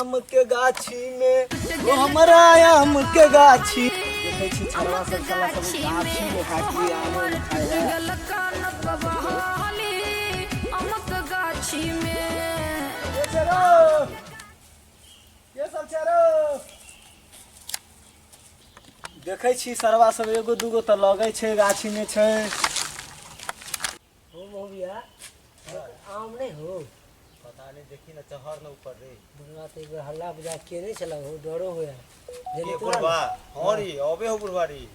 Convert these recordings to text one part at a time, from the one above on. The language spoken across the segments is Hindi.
आम के गाछी में, ओ हमारा आम के गाछी। देखे छी छरवा सब साला सब गाछी में हाकी आम खाए ये सब चरो। देखे छी सरवा सब एगो दूगो तो लगे छे गाछी में छे। हो मोबिया आम नहीं हो, पता नहीं, देखी ना चहर न ऊपर रे। बुढ़वा तो एक हल्ला बजा के नहीं चला हो, डरो हो यार। ये बुढ़वा हरी अबे हो बुढ़वारी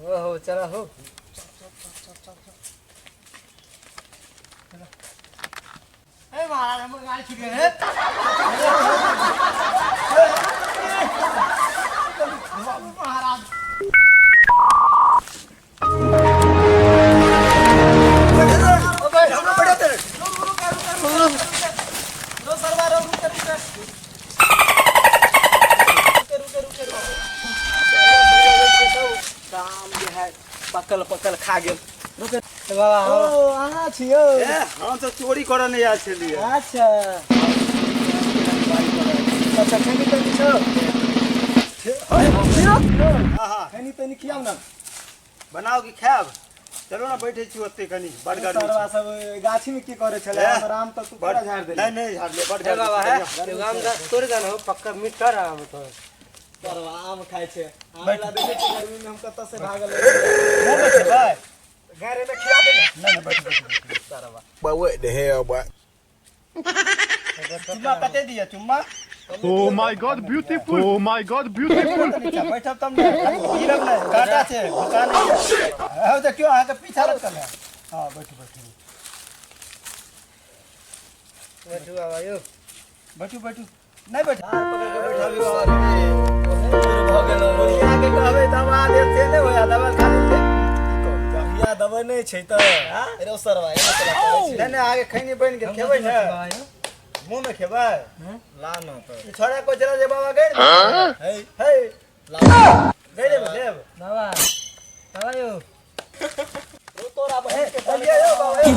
हो चला हो। ए महाराज हम गाड़ी छूट गए रे। महाराज पकल पकल खा गेल। बाबा ओ अहाँ छियो? हम तो चोरी करऽ नहीं आयल छलिए। अच्छा अच्छा खनी तनी छो। खनी तनी खियाओ ना। बनाओ कि खायब? चलो ना बैठे छी ओते कनी बड़ गर्मी सरवा सब गाछी में की करे छले? आराम तो तू पूरा झाड़ दे। नहीं झाड़ ले बड़ ए बाबा है आम दा तोड़ गाना हो पक्का मीठा आम तो। सरवा आम खाए छे। आम ला देखे छी गर्मी में हम कत से भागल। मुंह में खेबै? घरे में खिया दे ना। नहीं बैठ सरवा But what the hell, boy? चुम्मा कते दिया चुम्मा? Oh my God, beautiful! Oh my God, beautiful! बैठब तब ने गिरब नहीं काटा छे भका नहीं है तो क्यों आहा के पीछा लगल है। हां बैठो बैठो बाबा यो बैठो नहीं बैठ पकड़ के बैठाबी बाबा रे। भ गेल आगे कहबे दवा दे से नहीं होया दवा खा ले। या दवा नहीं छै त रे सरवा एना चला करे छै। नहीं आगे खैनी बन के खेबै ना मुंह में खेबै ला न त छोड़ा को जरा जे बाबा गए हे हे ला गए रे देव बाबा बाबा यो रो तोरा बहन के चलिए यो बाबा यो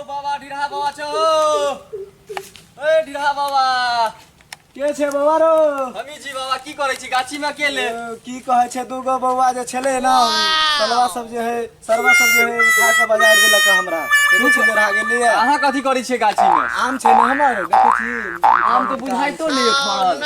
बाबा ढिरा बाबा छो। ए ढिरा बाबा के छै बाबा रो? हमी जी बाबा की करे छी गाछी में अकेले? की कहे छै दूगो बौआ जे छले ना सरवा सब जे है सरवा सब जे है उठा के बाजार देलक हमरा। एगो छले रह गेलिए। अहाँ कथी करै छियै गाछी में? आम छै ना हमर देखे छी। आम तो बुझाइतो नहीं है फड़ल।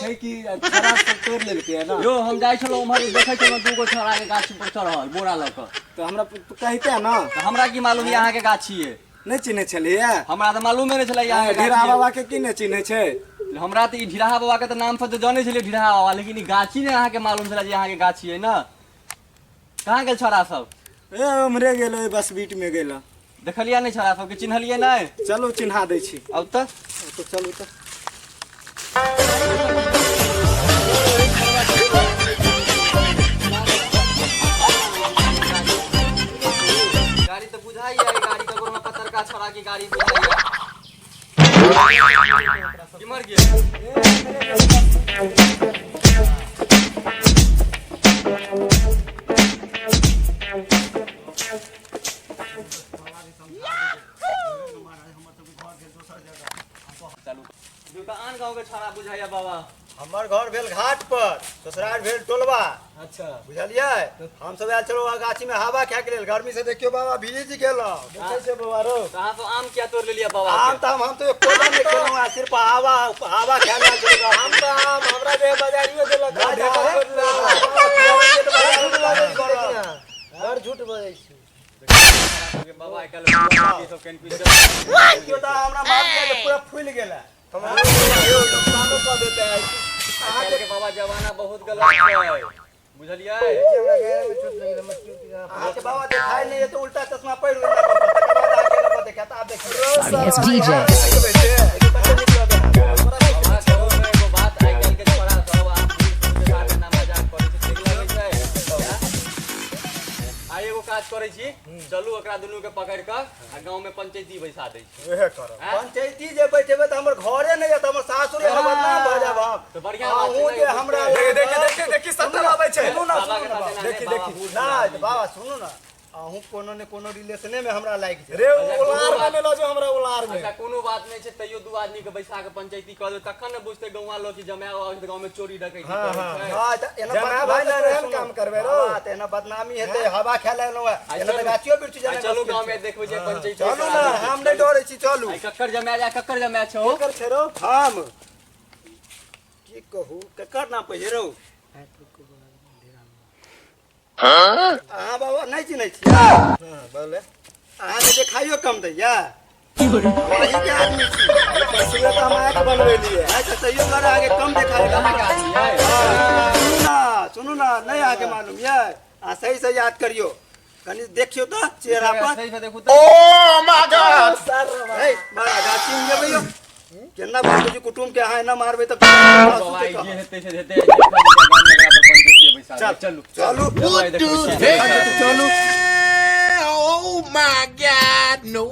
छै कि छरा सब तोड़ लेलकै है ना। यो हम जाइ छलौ उम्हर देखै छलौ दूगो छोरा के गाछी पर चढ़ल बोरा ल क। तो हमरा कहिते ना। त हमरा की मालूम है अहाँ के गाछी है? नहीं चिन्हे छलिए? हमरा त मालूम नहीं छलै अहाँ के ढेरा गाछी बाबा के की नहीं चिन्हे छै? है। हमरा त ई ढिराहा बाबा के त नाम से त जानै छलिए ढिराहा बाबा, लेकिन ई गाछी ने अहाँ के मालूम छलै जे अहाँ के गाछी है ना। कहाँ गेल छोरा सब? ए उमरे गेलो बस बीट में गेलो। देखलिए नहीं छोरा सब के? चिन्हलिए नहीं? चलो चिन्हा दै छी। अब त तो चलू तो। गाड़ी तो बुझाई है, गाड़ी का गोरमा पत्थर का छोरा की गाड़ी बुझाई है। कि मर गया? दुकान गांव के छोरा बुझाइया बाबा। हमर घर भेल घाट पर, ससुराल भेल टोलवा। अच्छा बुझलिए हम सब आयल चलो गाछी में हवा खाए के लेल। गर्मी से देखियो बाबा भीज गेल। देखे छै बाबा रो। कहाँ तो आम क्या तोड़ ले लिया बाबा आम के? तो हम तो एको नहीं खेलौं आ, सिर्फ हवा खाए लेल चलो। हम तो आम हमरा जे बाजारियो देलक। और झूठ बोलै छी। बाबा कल ये सब कन्फ्यूजन क्यों तो हमरा मार के पूरा फूल गेला। नुकसानो कर देते हैं। आजकल के बाबा जमाना बहुत गलत है, बुझलिए? हमरा घर में छूट लगे मत क्यों का। आके बाबा दिखाई नहीं है तो उल्टा चश्मा पहन लेना बाबा। तकर बाद आके ना देखा तो आप देखिए। Sorry, it's DJ. हमारा शहर में एगो बात आजकल के छोरा सब आम के साथ ना मजाक करे छै, ठीक लगे छै? आ एगो एगो काज करै छी चलू एकरा दुनू के पकड़ के आ गांव में पंचायती बैसा दै छी उहे करो हैं? पंचायती जे बैठेबे त हमर घरे नहीं है त हमर सासुरे हमर नाम भ जाब हम तो बढ़िया बात हूं छै जे ना, हमरा देखी सत्तर आबै छै सुनू ना बाबा के सुनू ना साथे देखी बाबा देखी बूढ़ ना बाबा सुनू ना अहूँ कोनो ने कोनो रिलेशने में हमरा लाइक छै रे उलार में लो जो हमरा उलार में अच्छा कोनो बात नहीं छै तैयो दू आदमी के बैसा के पंचायती कर दे तखन ने बुझते गौवा लोग की जमाव आवे त गांव में चोरी डकैती हाँ, करै हाँ, छै हां त एना जमा बात भाई ना सुनू, रहन काम करबे रो। हाँ, त एना बदनामी हेते हवा खेले नो है आ एना त चलू- गाछियो बिरछी आ जाने चलू गांव में देखबै जे पंचायती चलू ना हम नहीं डरे छी चलू आई कक्कर जमा छौ केकर छेरो हम की कहू केकर नाम पे रो हां बाबा नहीं चिन्है छी हां बोले अहाँ के देखाइयो कम दैया वही के आदमी छी पछुए त हम आके बनवेलिए अच्छा तैयो घर आगे कम देखाइयो कहाँ के आदमी है सुनू ना नहीं आगे मालूम ये आ सही से याद करियो कनी देखियो तो चेहरा पर सही से देखू त Oh my God! ए मारा गाछी में जेबैयो केना बात जी कुटुम के अहाँ ना मारबै त बाबा आई जे हेते से हेते गांव में एकरा पर पंचायती बैसा दे। चलू चलू बाबा, देखबै छियै। चलू Oh my God! No.